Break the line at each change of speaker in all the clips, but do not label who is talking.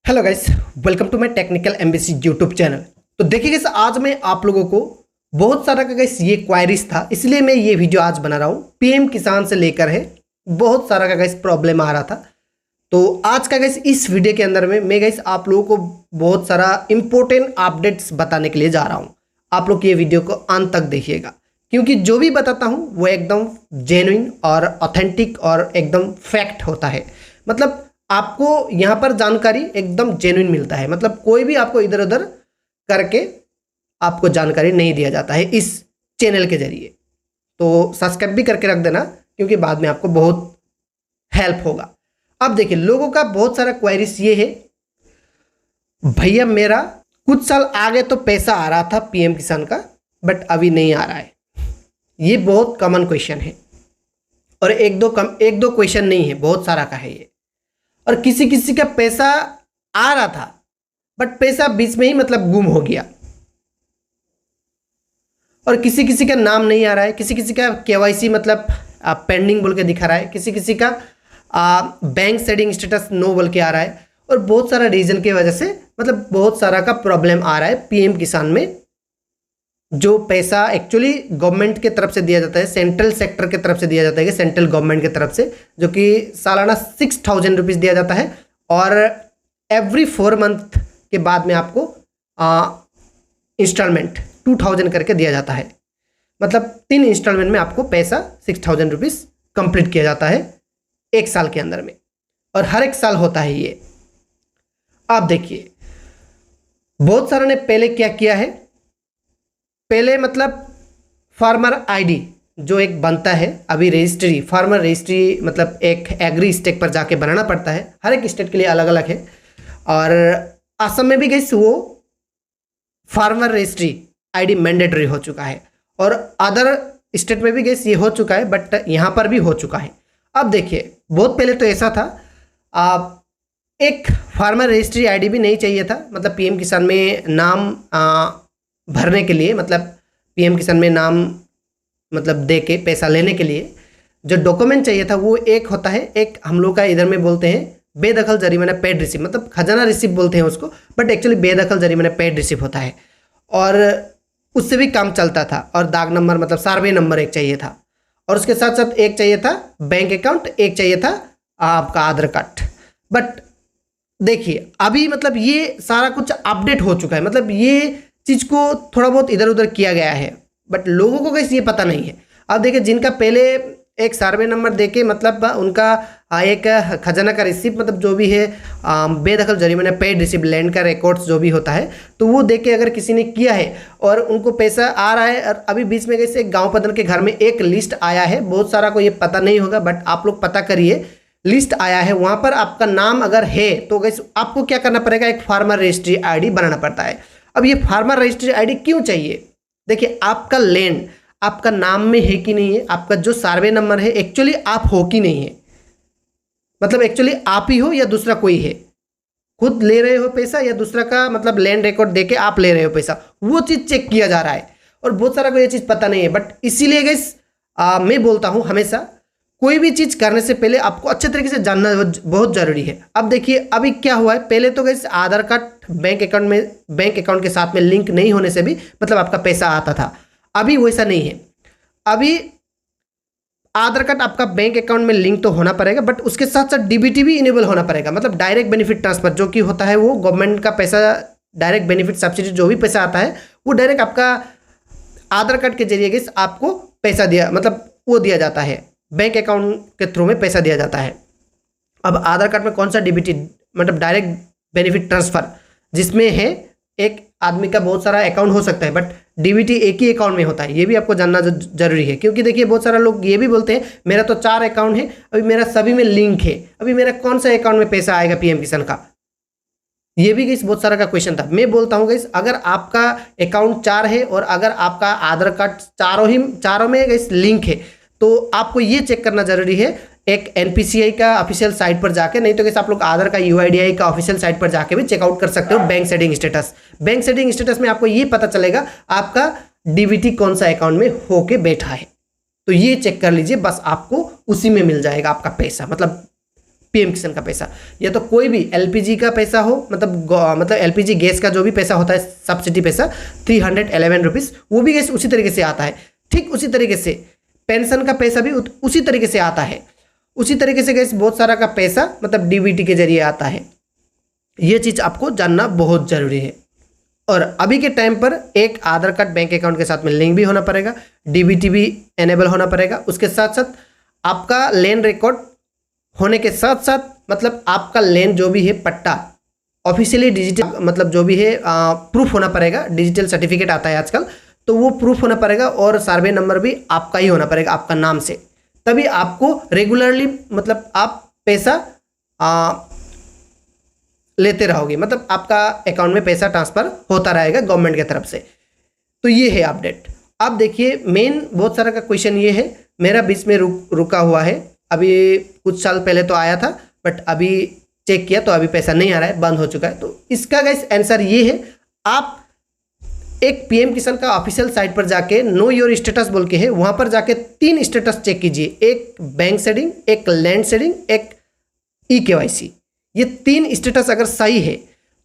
Hello guys, welcome to my technical MBC YouTube channel. तो देखिए guys, आज मैं आप लोगों को बहुत सारा का गाइस ये क्वायरीज था, इसलिए मैं ये वीडियो आज बना रहा हूँ। पीएम किसान से लेकर है बहुत सारा का गाइस प्रॉब्लम आ रहा था। तो आज का गाइस इस वीडियो के अंदर में मैं गाइस आप लोगों को बहुत सारा इंपॉर्टेंट अपडेट्स बताने के लिए जा रहा हूँ। आप लोग ये वीडियो को अंत तक देखिएगा, क्योंकि जो भी बताता हूँ वो एकदम जेन्युइन और ऑथेंटिक और एकदम फैक्ट होता है। मतलब आपको यहाँ पर जानकारी एकदम जेन्युइन मिलता है। मतलब कोई भी आपको इधर उधर करके आपको जानकारी नहीं दिया जाता है इस चैनल के जरिए। तो सब्सक्राइब भी करके रख देना, क्योंकि बाद में आपको बहुत हेल्प होगा। अब देखिए, लोगों का बहुत सारा क्वेरीज ये है, भैया मेरा कुछ साल आगे तो पैसा आ रहा था पीएम किसान का, बट अभी नहीं आ रहा है। ये बहुत कॉमन क्वेश्चन है, और एक दो क्वेश्चन नहीं है, बहुत सारा का है ये। और किसी किसी का पैसा आ रहा था, बट पैसा बीच में ही मतलब गुम हो गया। और किसी किसी का नाम नहीं आ रहा है, किसी किसी का केवाईसी मतलब पेंडिंग बोल के दिखा रहा है, किसी किसी का बैंक सेटिंग स्टेटस नो बोल के आ रहा है। और बहुत सारा रीजन की वजह से मतलब बहुत सारा का प्रॉब्लम आ रहा है पीएम किसान में। जो पैसा एक्चुअली गवर्नमेंट के तरफ से दिया जाता है, सेंट्रल सेक्टर के तरफ से दिया जाता है, सेंट्रल गवर्नमेंट की तरफ से, जो कि सालाना 6000 रुपीज़ दिया जाता है। और एवरी 4 मंथ के बाद में आपको इंस्टॉलमेंट 2000 करके दिया जाता है। मतलब 3 इंस्टॉलमेंट में आपको पैसा 6000 रुपीज़ कंप्लीट किया जाता है 1 साल के अंदर में, और हर एक साल होता है ये। आप देखिए, बहुत सारे ने पहले क्या किया है, पहले मतलब फार्मर आईडी जो एक बनता है, अभी रजिस्ट्री, फार्मर रजिस्ट्री मतलब एक एग्री स्टेट पर जाके बनाना पड़ता है। हर एक स्टेट के लिए अलग अलग है। और असम में भी गई वो फार्मर रजिस्ट्री आईडी मैंडेटरी हो चुका है, और अदर स्टेट में भी गई ये हो चुका है, बट यहाँ पर भी हो चुका है। अब देखिए, बहुत पहले तो ऐसा था, एक फार्मर रजिस्ट्री आईडी भी नहीं चाहिए था। मतलब पीएम किसान में नाम भरने के लिए, मतलब पीएम किसान में नाम मतलब दे के पैसा लेने के लिए जो डॉक्यूमेंट चाहिए था, वो एक होता है, एक हम लोग का इधर में बोलते हैं बेदखल जरिमाना पेड रिसिप्ट, मतलब खजाना रिसिप्ट बोलते हैं उसको, बट एक्चुअली बेदखल जरिमाना पेड रिसिप्ट होता है। और उससे भी काम चलता था। और दाग नंबर मतलब सर्वे नंबर एक चाहिए था, और उसके साथ साथ एक चाहिए था बैंक अकाउंट, एक चाहिए था आपका आधार कार्ड। बट देखिए, अभी मतलब ये सारा कुछ अपडेट हो चुका है। मतलब ये चीज़ को थोड़ा बहुत इधर उधर किया गया है, बट लोगों को कैसे ये पता नहीं है। अब देखिए, जिनका पहले एक सर्वे नंबर देके मतलब उनका एक खजाना का रिसिप्ट, मतलब जो भी है बेदखल जरिमाना पेड रिसिप्ट, लैंड का रिकॉर्ड्स जो भी होता है, तो वो देख के अगर किसी ने किया है और उनको पैसा आ रहा है। और अभी बीच में कैसे गाँव प्रधान के घर में एक लिस्ट आया है, बहुत सारा को ये पता नहीं होगा, बट आप लोग पता करिए, लिस्ट आया है, वहाँ पर आपका नाम अगर है तो गैस आपको क्या करना पड़ेगा, एक फार्मर रजिस्ट्री आईडी बनाना पड़ता है। अब ये फार्मर रजिस्ट्री आईडी क्यों चाहिए? देखिए, आपका लैंड आपका नाम में है कि नहीं है, आपका जो सर्वे नंबर है एक्चुअली आप हो कि नहीं है, मतलब एक्चुअली आप ही हो या दूसरा कोई है, खुद ले रहे हो पैसा या दूसरा का मतलब लैंड रिकॉर्ड देके आप ले रहे हो पैसा, वो चीज़ चेक किया जा रहा है। और बहुत सारा को ये चीज़ पता नहीं है, बट इसीलिए गैस मैं बोलता हूँ हमेशा, कोई भी चीज़ करने से पहले आपको अच्छे तरीके से जानना बहुत ज़रूरी है। अब देखिए, अभी क्या हुआ है, पहले तो गैस आधार कार्ड बैंक अकाउंट के साथ में लिंक नहीं होने से भी मतलब आपका पैसा आता था। अभी वैसा नहीं है। अभी आधार कार्ड आपका बैंक अकाउंट में लिंक तो होना पड़ेगा, बट उसके साथ साथ डीबीटी भी इनेबल होना पड़ेगा। मतलब डायरेक्ट बेनिफिट ट्रांसफर जो कि होता है, वो गवर्नमेंट का पैसा, डायरेक्ट बेनिफिट सब्सिडी जो भी पैसा आता है, वो डायरेक्ट आपका आधार कार्ड के जरिए गैस आपको पैसा दिया, मतलब वो दिया जाता है, बैंक अकाउंट के थ्रू में पैसा दिया जाता है। अब आधार कार्ड में कौन सा डीबीटी मतलब डायरेक्ट बेनिफिट ट्रांसफर, जिसमें है एक आदमी का बहुत सारा अकाउंट हो सकता है, बट डीबीटी एक ही अकाउंट में होता है। ये भी आपको जानना जरूरी है, क्योंकि देखिए, बहुत सारा लोग ये भी बोलते हैं मेरा तो 4 अकाउंट है, अभी मेरा सभी में लिंक है, अभी मेरा कौन सा अकाउंट में पैसा आएगा पीएम किसान का। ये भी गैस बहुत सारा का क्वेश्चन था। मैं बोलता हूँ गैस, अगर आपका अकाउंट 4 है और अगर आपका आधार कार्ड चारों में गैस लिंक है, तो आपको ये चेक करना जरूरी है, एक एनपीसीआई का ऑफिशियल साइट पर जाके, नहीं तो कैसे आप लोग आधार का यूआईडीआई का ऑफिशियल साइट पर जाके भी चेकआउट कर सकते हो bank setting status. Bank setting status में आपको ये पता चलेगा आपका डीबीटी कौन सा अकाउंट में होके बैठा है। तो ये चेक कर लीजिए, बस आपको उसी में मिल जाएगा आपका पैसा। मतलब पीएम किसान का पैसा, या तो कोई भी एलपीजी का पैसा हो, मतलब एलपीजी गैस का जो भी पैसा होता है सब्सिडी पैसा 311 रुपीज़, वो भी गैस उसी तरीके से आता है। ठीक उसी तरीके से पेंशन का पैसा भी उसी तरीके से आता है। उसी तरीके से गैस बहुत सारा का पैसा मतलब डीबीटी के जरिए आता है। ये चीज़ आपको जानना बहुत ज़रूरी है। और अभी के टाइम पर एक आधार कार्ड बैंक अकाउंट के साथ में लिंक भी होना पड़ेगा, डीबीटी भी एनेबल होना पड़ेगा। उसके साथ साथ आपका लेन रिकॉर्ड होने के साथ साथ मतलब आपका लेन जो भी है पट्टा ऑफिशियली डिजिटल मतलब जो भी है प्रूफ होना पड़ेगा। डिजिटल सर्टिफिकेट आता है आजकल, तो वो प्रूफ होना पड़ेगा और सर्वे नंबर भी आपका ही होना पड़ेगा आपका नाम से, तभी आपको रेगुलरली मतलब आप पैसा लेते रहोगे, मतलब आपका अकाउंट में पैसा ट्रांसफ़र होता रहेगा गवर्नमेंट की तरफ से। तो ये है अपडेट। अब देखिए मेन बहुत सारा का क्वेश्चन ये है, मेरा बीच में रुका हुआ है, अभी कुछ साल पहले तो आया था बट अभी चेक किया तो अभी पैसा नहीं आ रहा है, बंद हो चुका है। तो इसका गाइस आंसर ये है, आप एक पीएम किसान का ऑफिशियल साइट पर जाके नो योर स्टेटस बोल के है, वहाँ पर जाके 3 स्टेटस चेक कीजिए, एक बैंक शेडिंग, एक लैंड शेडिंग, एक ई-केवाईसी। ये 3 स्टेटस अगर सही है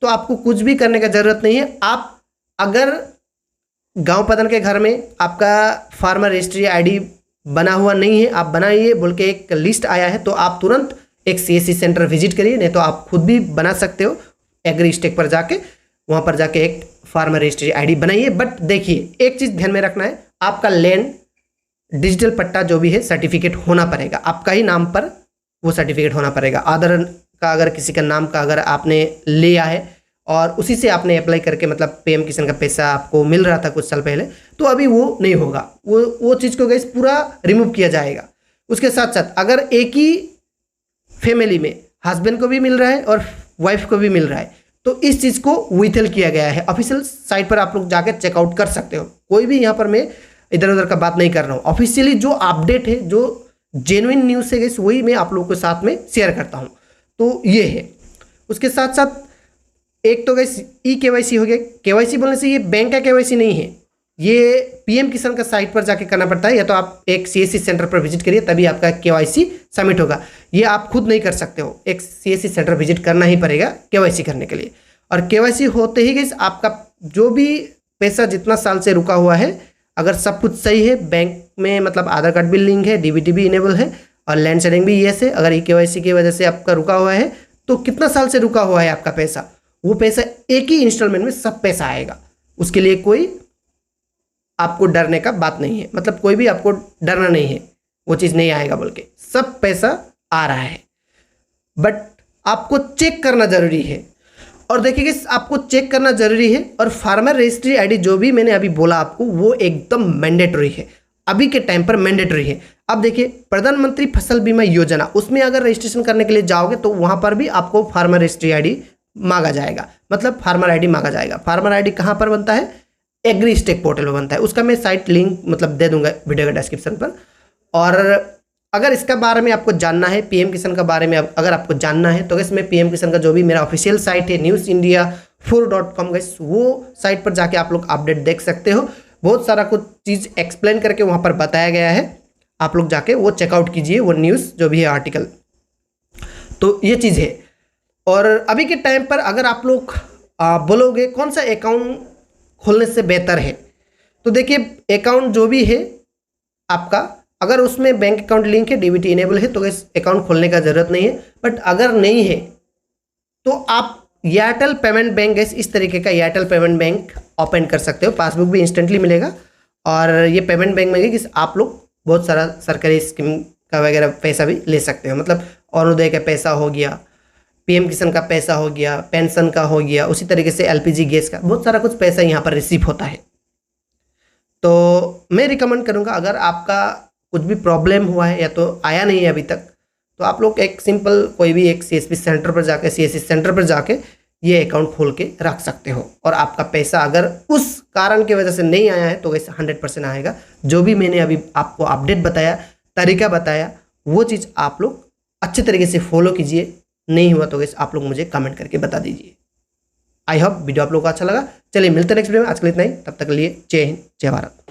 तो आपको कुछ भी करने का ज़रूरत नहीं है। आप अगर गांव प्रधान के घर में आपका फार्मर रजिस्ट्री आईडी बना हुआ नहीं है, आप बनाइए बोल के एक लिस्ट आया है, तो आप तुरंत एक सीएससी सेंटर विजिट करिए, नहीं तो आप खुद भी बना सकते हो एग्री स्टेक पर जाके, वहाँ पर जाके एक फार्मर रजिस्ट्री आईडी बनाइए। बट देखिए एक चीज़ ध्यान में रखना है, आपका लैंड डिजिटल पट्टा जो भी है सर्टिफिकेट होना पड़ेगा, आपका ही नाम पर वो सर्टिफिकेट होना पड़ेगा। आधार का अगर किसी का नाम का अगर आपने लिया है और उसी से आपने अप्लाई करके मतलब पीएम किसान का पैसा आपको मिल रहा था कुछ साल पहले, तो अभी वो नहीं होगा, वो चीज़ को गाइस पूरा रिमूव किया जाएगा। उसके साथ साथ अगर एक ही फैमिली में हस्बैंड को भी मिल रहा है और वाइफ को भी मिल रहा है, तो इस चीज़ को विथल किया गया है। ऑफिशियल साइट पर आप लोग जाकर चेकआउट कर सकते हो, कोई भी यहाँ पर मैं इधर उधर का बात नहीं कर रहा हूँ। ऑफिशियली जो अपडेट है, जो जेन्युइन न्यूज़ है वही मैं आप लोगों के साथ में शेयर करता हूँ। तो ये है। उसके साथ साथ एक तो गाइस ई-केवाईसी हो गया। केवाईसी बोलने से ये बैंक का केवाईसी नहीं है, ये पीएम किसान का साइट पर जाके करना पड़ता है, या तो आप एक सीएससी सेंटर पर विजिट करिए तभी आपका केवाईसी सबमिट होगा। ये आप खुद नहीं कर सकते हो, एक सीएससी सेंटर विजिट करना ही पड़ेगा केवाईसी करने के लिए। और केवाईसी होते ही गाइस आपका जो भी पैसा जितना साल से रुका हुआ है, अगर सब कुछ सही है, बैंक में मतलब आधार कार्ड भी लिंक है, डीबीटी भी इनेबल है और लैंड शेयरिंग भी येस है, अगर ई-केवाईसी की वजह से आपका रुका हुआ है तो कितना साल से रुका हुआ है आपका पैसा, वो पैसा एक ही इंस्टॉलमेंट में सब पैसा आएगा। उसके लिए कोई आपको डरने का बात नहीं है, मतलब कोई भी आपको डरना नहीं है वो चीज़ नहीं आएगा बोल के, सब पैसा आ रहा है। बट आपको चेक करना ज़रूरी है। और देखिए आपको चेक करना ज़रूरी है। और फार्मर रजिस्ट्री आईडी जो भी मैंने अभी बोला आपको, वो एकदम मैंडेटरी है, अभी के टाइम पर मैंडेटरी है। अब देखिए प्रधानमंत्री फसल बीमा योजना, उसमें अगर रजिस्ट्रेशन करने के लिए जाओगे तो वहाँ पर भी आपको फार्मर रजिस्ट्री आईडी मांगा जाएगा, मतलब फार्मर आईडी मांगा जाएगा। फार्मर आईडी कहाँ पर बनता है? एग्री स्टेक पोर्टल में बनता है। उसका मैं साइट लिंक मतलब दे दूंगा वीडियो के डिस्क्रिप्शन पर। और अगर इसका बारे में आपको जानना है, पीएम किसान का बारे में अगर आपको जानना है, तो इसमें पीएम किसान का जो भी मेरा ऑफिशियल साइट है newsindia4.com, गैस वो साइट पर जाके आप लोग अपडेट देख सकते हो। बहुत सारा कुछ चीज़ एक्सप्लेन करके वहाँ पर बताया गया है, आप लोग जाके वो चेकआउट कीजिए, वो न्यूज़ जो भी है आर्टिकल। तो ये चीज़ है। और अभी के टाइम पर अगर आप लोग बोलोगे कौन सा अकाउंट खोलने से बेहतर है, तो देखिए अकाउंट जो भी है आपका, अगर उसमें बैंक अकाउंट लिंक है, डीबीटी इनेबल है, तो इस अकाउंट खोलने का ज़रूरत नहीं है। बट अगर नहीं है तो आप एयरटेल पेमेंट बैंक, इस तरीके का एयरटेल पेमेंट बैंक ओपन कर सकते हो, पासबुक भी इंस्टेंटली मिलेगा। और ये पेमेंट बैंक में कि आप लोग बहुत सारा सरकारी स्कीम का वगैरह पैसा भी ले सकते हो, मतलब अरुणोदय का पैसा हो गया, पीएम किसान का पैसा हो गया, पेंशन का हो गया, उसी तरीके से एलपीजी गैस का बहुत सारा कुछ पैसा यहाँ पर रिसीव होता है। तो मैं रिकमेंड करूँगा, अगर आपका कुछ भी प्रॉब्लम हुआ है या तो आया नहीं है अभी तक, तो आप लोग एक सिंपल कोई भी एक सीएससी सेंटर पर जाके ये अकाउंट खोल के रख सकते हो। और आपका पैसा अगर उस कारण की वजह से नहीं आया है तो वैसे 100% आएगा। जो भी मैंने अभी आपको अपडेट बताया, तरीका बताया, वो चीज़ आप लोग अच्छे तरीके से फॉलो कीजिए। नहीं हुआ तो वैसे आप लोग मुझे कमेंट करके बता दीजिए। आई होप वीडियो आप लोगों को अच्छा लगा। चलिए मिलते हैं नेक्स्ट वीडियो में, आज के लिए इतना ही। तब तक के लिए जय हिंद, जय भारत।